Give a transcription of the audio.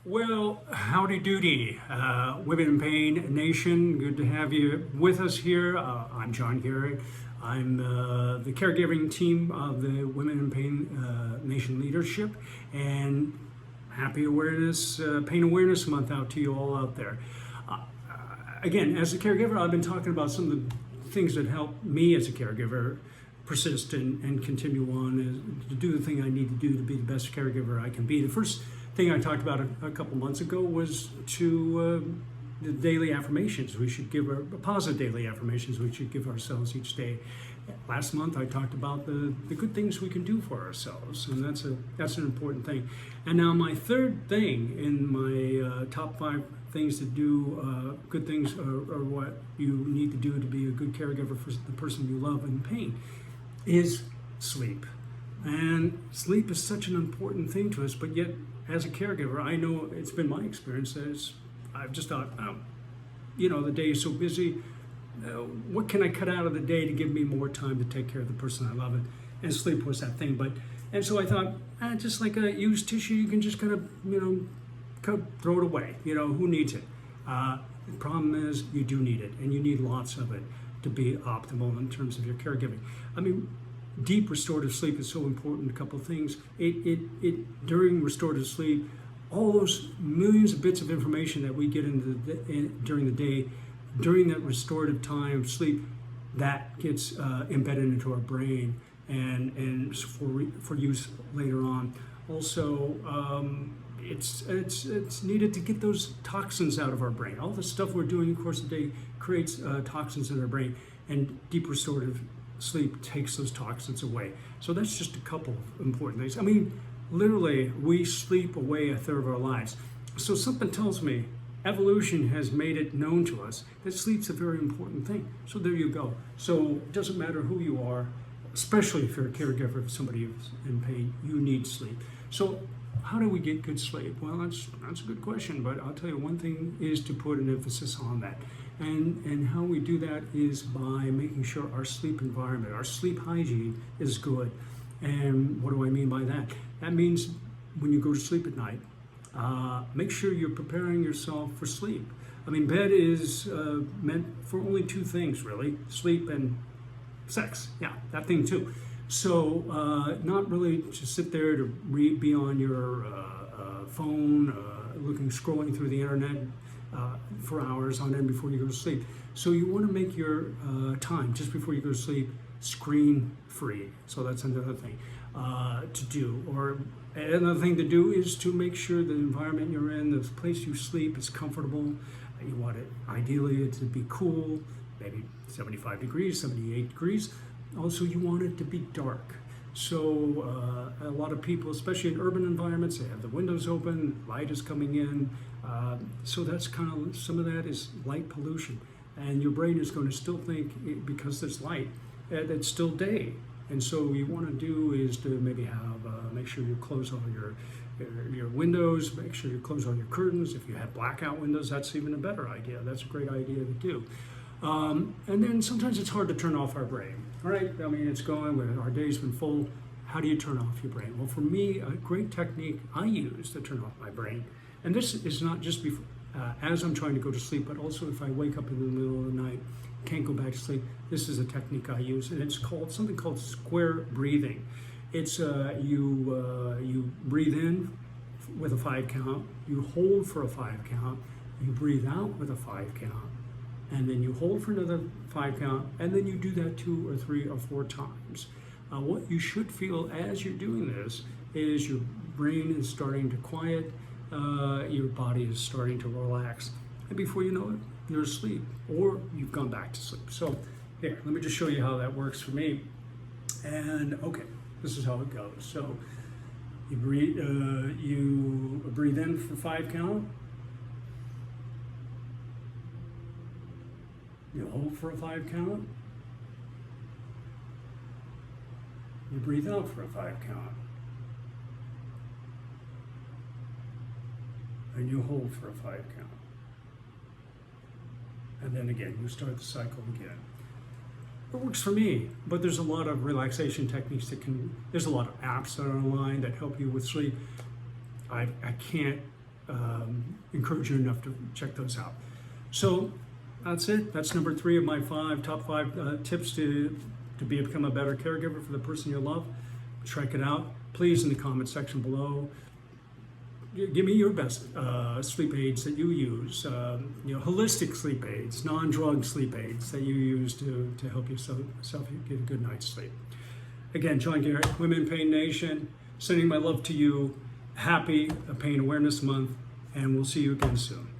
Well, howdy doody, Women in Pain Nation. Good to have you with us here. I'm John Garrett. I'm the caregiving team of the Women in Pain Nation leadership, and happy Pain Awareness Month out to you all out there. Again, as a caregiver, I've been talking about some of the things that help me as a caregiver persist and continue on, to do the thing I need to do to be the best caregiver I can be. The first thing I talked about a couple months ago was the daily affirmations. We should give positive daily affirmations we should give ourselves each day. Last month I talked about the good things we can do for ourselves, and that's an important thing. And now my third thing in my top 5 things to do, good things are what you need to do to be a good caregiver for the person you love in pain, is sleep. And sleep is such an important thing to us, but yet as a caregiver, I know it's been my experience that I've just thought, the day is so busy. What can I cut out of the day to give me more time to take care of the person I love? And sleep was that thing. And so I thought, just like a used tissue, you can just kind of throw it away. Who needs it? The problem is you do need it, and you need lots of it to be optimal in terms of your caregiving. I mean, deep restorative sleep is so important. A couple of things. During restorative sleep, all those millions of bits of information that we get during the day, during that restorative time of sleep, that gets embedded into our brain and for use later on. Also, it's needed to get those toxins out of our brain. All the stuff we're doing, of course, a day creates toxins in our brain, and deep restorative sleep takes those toxins away. So that's just a couple of important things. I mean, literally, we sleep away a third of our lives. So something tells me evolution has made it known to us that sleep's a very important thing. So there you go. So it doesn't matter who you are, especially if you're a caregiver of somebody who's in pain, you need sleep. So how do we get good sleep? Well, that's a good question, but I'll tell you, one thing is to put an emphasis on that. And how we do that is by making sure our sleep environment, our sleep hygiene is good. And what do I mean by that? That means when you go to sleep at night, make sure you're preparing yourself for sleep. I mean, bed is meant for only 2 things, really: sleep and sex. Yeah, that thing too. So not really to sit there to be on your phone, scrolling through the internet for hours on end before you go to sleep. So you want to make your time just before you go to sleep screen free. So that's another thing to do. Or another thing to do is to make sure the environment you're in, the place you sleep, is comfortable. You want it ideally to be cool, maybe 75 degrees, 78 degrees. Also, you want it to be dark. So a lot of people, especially in urban environments, they have the windows open, light is coming in. So that's some of that is light pollution. And your brain is going to still think, because there's light, it's still day. And so what you want to do is to maybe make sure you close all your windows, make sure you close all your curtains. If you have blackout windows, that's even a better idea. That's a great idea to do. And then sometimes it's hard to turn off our brain, right? I mean, it's going, our day's been full. How do you turn off your brain? Well, for me, a great technique I use to turn off my brain, and this is not just before, as I'm trying to go to sleep, but also if I wake up in the middle of the night, can't go back to sleep, this is a technique I use, and it's something called square breathing. It's you breathe in with a 5 count, you hold for a 5 count, you breathe out with a 5 count, and then you hold for another 5 count, and then you do that 2 or 3 or 4 times. What you should feel as you're doing this is your brain is starting to quiet, your body is starting to relax, and before you know it, you're asleep, or you've gone back to sleep. So here, let me just show you how that works for me. And okay, this is how it goes. So you breathe in for 5 count. You hold for a 5 count. You breathe out for a 5 count. And you hold for a 5 count. And then again, you start the cycle again. It works for me, but there's a lot of relaxation techniques there's a lot of apps that are online that help you with sleep. I can't encourage you enough to check those out. So that's it. That's number 3 of my top five tips to become a better caregiver for the person you love. Check it out. Please, in the comment section below, give me your best sleep aids that you use, holistic sleep aids, non-drug sleep aids that you use to help yourself get a good night's sleep. Again, John Garrett, Women Pain Nation, sending my love to you. Happy Pain Awareness Month, and we'll see you again soon.